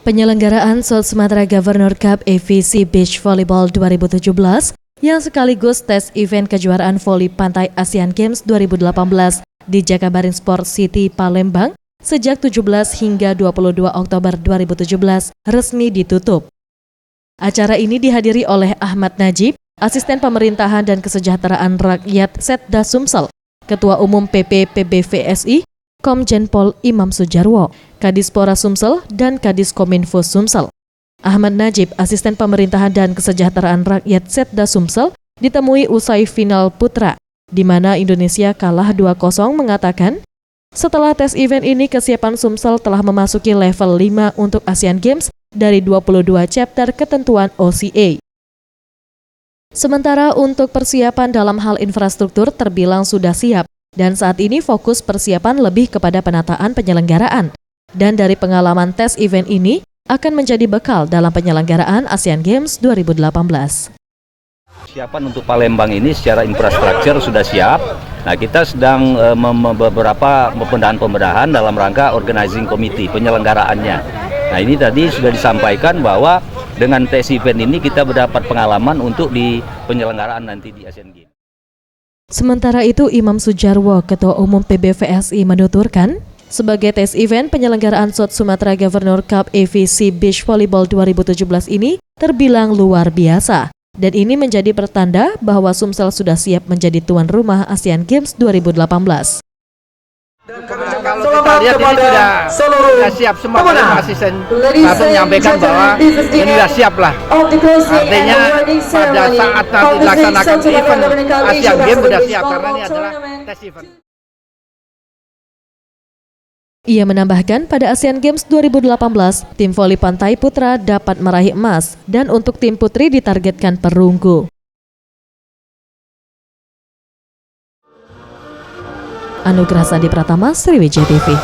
Penyelenggaraan South Sumatra Governor Cup AVC Beach Volleyball 2017 yang sekaligus tes event kejuaraan voli pantai Asian Games 2018 di Jakabaring Sport City, Palembang sejak 17 hingga 22 Oktober 2017 resmi ditutup. Acara ini dihadiri oleh Ahmad Najib, Asisten Pemerintahan dan Kesejahteraan Rakyat Setda Sumsel, Ketua Umum PP PBVSI, Komjen Pol Imam Sujarwo, Kadispora Sumsel, dan Kadiskominfo Sumsel. Ahmad Najib, Asisten Pemerintahan dan Kesejahteraan Rakyat Setda Sumsel, ditemui usai final putra, di mana Indonesia kalah 2-0 mengatakan, setelah tes event ini kesiapan Sumsel telah memasuki level 5 untuk Asian Games dari 22 chapter ketentuan OCA. Sementara untuk persiapan dalam hal infrastruktur terbilang sudah siap, dan saat ini fokus persiapan lebih kepada penataan penyelenggaraan. Dan dari pengalaman tes event ini akan menjadi bekal dalam penyelenggaraan Asian Games 2018. Persiapan untuk Palembang ini secara infrastruktur sudah siap. Nah, kita sedang beberapa pembedahan dalam rangka organizing committee penyelenggaraannya. Nah, ini tadi sudah disampaikan bahwa dengan tes event ini kita mendapat pengalaman untuk di penyelenggaraan nanti di Asian Games. Sementara itu, Imam Sujarwo, Ketua Umum PBVSI, menuturkan, sebagai tes event penyelenggaraan South Sumatra Governor Cup AVC Beach Volleyball 2017 ini terbilang luar biasa. Dan ini menjadi pertanda bahwa Sumsel sudah siap menjadi tuan rumah Asian Games 2018. Kalau kita lihat ini sudah siap semua oleh asisten satu menyampaikan bahwa ini sudah siap lah. Artinya pada saat nanti dilaksanakan event Asian Games sudah siap karena ini adalah tes event. Ia menambahkan pada Asian Games 2018, tim voli pantai putra dapat meraih emas dan untuk tim putri ditargetkan perunggu. Anugrah Sandi Pratama, Sriwijaya TV.